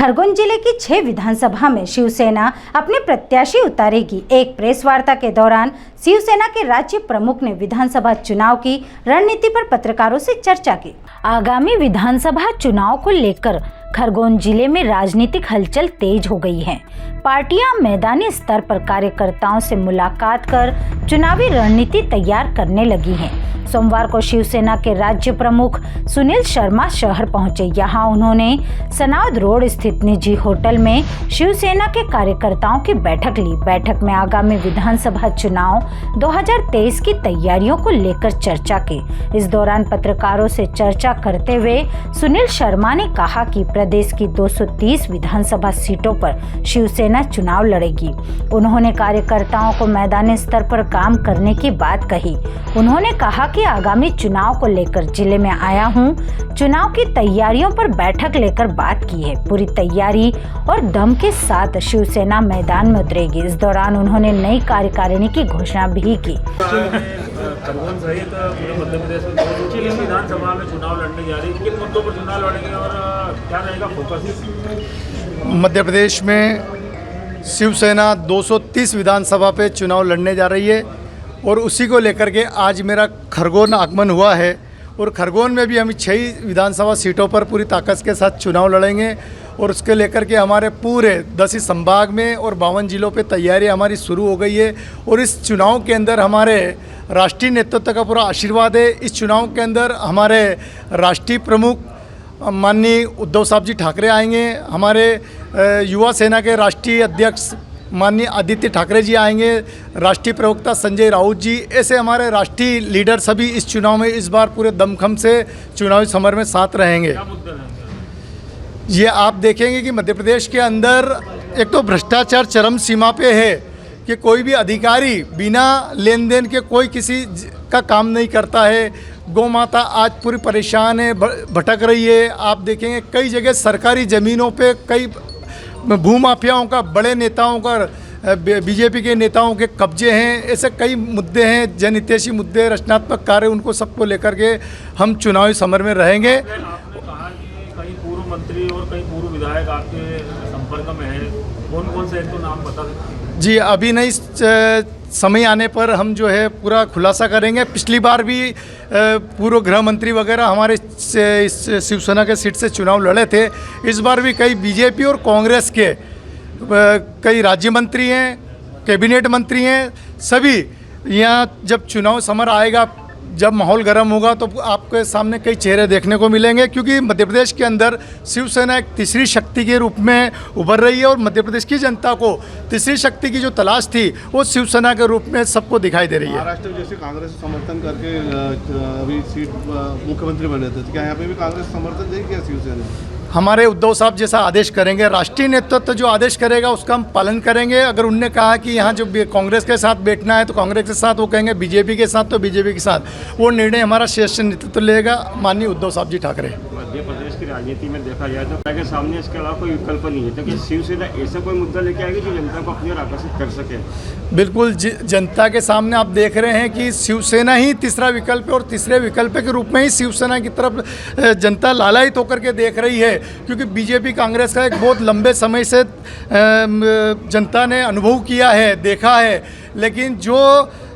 खरगोन जिले की 6 विधानसभा में शिवसेना अपने प्रत्याशी उतारेगी। एक प्रेस वार्ता के दौरान शिवसेना के राज्य प्रमुख ने विधानसभा चुनाव की रणनीति पर पत्रकारों से चर्चा की। आगामी विधानसभा चुनाव को लेकर खरगोन जिले में राजनीतिक हलचल तेज हो गई है। पार्टियां मैदानी स्तर पर कार्यकर्ताओं से मुलाकात कर चुनावी रणनीति तैयार करने लगी हैं। सोमवार को शिवसेना के राज्य प्रमुख सुनील शर्मा शहर पहुंचे। यहां उन्होंने सनाउद रोड स्थित निजी होटल में शिवसेना के कार्यकर्ताओं की बैठक ली। बैठक में आगामी विधानसभा चुनाव 2023 की तैयारियों को लेकर चर्चा की। इस दौरान पत्रकारों से चर्चा करते हुए सुनील शर्मा ने कहा कि प्रदेश की 230 विधानसभा सीटों पर शिवसेना चुनाव लड़ेगी। उन्होंने कार्यकर्ताओं को मैदानी स्तर पर काम करने की बात कही। उन्होंने कहा कि आगामी चुनाव को लेकर जिले में आया हूं, चुनाव की तैयारियों पर बैठक लेकर बात की है। पूरी तैयारी और दम के साथ शिवसेना मैदान में उतरेगी। इस दौरान उन्होंने नई कार्यकारिणी की घोषणा भी की। खरगोन सहित पूरे मध्य प्रदेश में 230 विधानसभा में चुनाव लड़ने जा रही है। किन मुद्दों पर चुनाव लड़ेंगे और क्या रहेगा फोकस? मध्य प्रदेश में शिवसेना 230 विधानसभा पे चुनाव लड़ने जा रही है और उसी को लेकर के आज मेरा खरगोन आगमन हुआ है। और खरगोन में भी हम 6 विधानसभा सीटों पर पूरी ताकत के साथ चुनाव लड़ेंगे और उसके लेकर के हमारे पूरे 10 संभाग में और 52 जिलों पे तैयारी हमारी शुरू हो गई है। और इस चुनाव के अंदर हमारे राष्ट्रीय नेतृत्व का पूरा आशीर्वाद है। इस चुनाव के अंदर हमारे राष्ट्रीय प्रमुख माननीय उद्धव साहब जी ठाकरे आएंगे, हमारे युवा सेना के राष्ट्रीय अध्यक्ष माननीय आदित्य ठाकरे जी आएंगे, राष्ट्रीय प्रवक्ता संजय राउत जी, ऐसे हमारे राष्ट्रीय लीडर सभी इस चुनाव में इस बार पूरे दमखम से चुनावी समर में साथ रहेंगे। ये आप देखेंगे कि मध्य प्रदेश के अंदर एक तो भ्रष्टाचार चरम सीमा पे है कि कोई भी अधिकारी बिना लेन देन के कोई किसी का काम नहीं करता है। गौ माता आज पूरी परेशान है, भटक रही है। आप देखेंगे कई जगह सरकारी ज़मीनों पे कई भूमाफियाओं का, बड़े नेताओं का, बीजेपी के नेताओं के कब्जे हैं। ऐसे कई मुद्दे हैं, जनहितैषी मुद्दे, रचनात्मक कार्य, उनको सबको लेकर के हम चुनावी समर में रहेंगे। आपने कहा कि कई पूर्व मंत्री और कई पूर्व विधायक आपके संपर्क में हैं, कौन से एक तो नाम बता सकते हैं? जी, अभी नहीं, समय आने पर हम जो है पूरा खुलासा करेंगे। पिछली बार भी पूर्व गृह मंत्री वगैरह हमारे इस शिवसेना के सीट से चुनाव लड़े थे। इस बार भी कई बीजेपी और कांग्रेस के कई राज्य मंत्री हैं, कैबिनेट मंत्री हैं, सभी यहाँ जब चुनाव समर आएगा, जब माहौल गर्म होगा तो आपके सामने कई चेहरे देखने को मिलेंगे। क्योंकि मध्य प्रदेश के अंदर शिवसेना एक तीसरी शक्ति के रूप में उभर रही है और मध्य प्रदेश की जनता को तीसरी शक्ति की जो तलाश थी वो शिवसेना के रूप में सबको दिखाई दे रही है। महाराष्ट्र जैसे कांग्रेस समर्थन करके अभी सीट मुख्यमंत्री बने थे, तो क्या यहाँ पे भी कांग्रेस समर्थन देगी क्या शिवसेना? हमारे उद्धव साहब जैसा आदेश करेंगे, राष्ट्रीय नेतृत्व जो आदेश करेगा उसका हम पालन करेंगे। अगर उनने कहा कि यहाँ जो कांग्रेस के साथ बैठना है तो कांग्रेस के साथ, वो कहेंगे बीजेपी के साथ तो बीजेपी के साथ, वो निर्णय हमारा शीर्ष नेतृत्व लेगा, माननीय उद्धव साहब जी ठाकरे। मध्य प्रदेश की राजनीति में देखा जाए तो के सामने इसके अलावा कोई विकल्प नहीं है, तो कि शिवसेना ऐसा कोई मुद्दा लेके आएगी जो जनता को अपनी ओर आकर्षित कर सके? बिल्कुल, जनता के सामने आप देख रहे हैं कि शिवसेना ही तीसरा विकल्प है और तीसरे विकल्प के रूप में ही शिवसेना की तरफ जनता लालायित होकर के देख रही है। क्योंकि बीजेपी कांग्रेस का एक बहुत लंबे समय से जनता ने अनुभव किया है, देखा है, लेकिन जो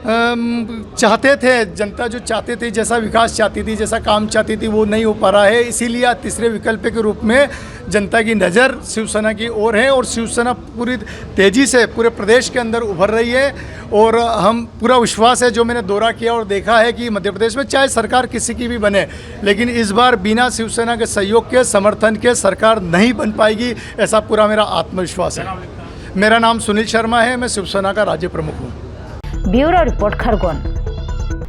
चाहते थे जनता, जो चाहते थे, जैसा विकास चाहती थी, जैसा काम चाहती थी, वो नहीं हो पा रहा है। इसीलिए आज तीसरे विकल्प के रूप में जनता की नज़र शिवसेना की ओर है और शिवसेना पूरी तेज़ी से पूरे प्रदेश के अंदर उभर रही है। और हम पूरा विश्वास है, जो मैंने दौरा किया और देखा है कि मध्य प्रदेश में चाहे सरकार किसी की भी बने, लेकिन इस बार बिना शिवसेना के सहयोग के, समर्थन के सरकार नहीं बन पाएगी, ऐसा पूरा मेरा आत्मविश्वास है। मेरा नाम सुनील शर्मा है, मैं शिवसेना का राज्य प्रमुख हूँ। Bureau report, Khargone.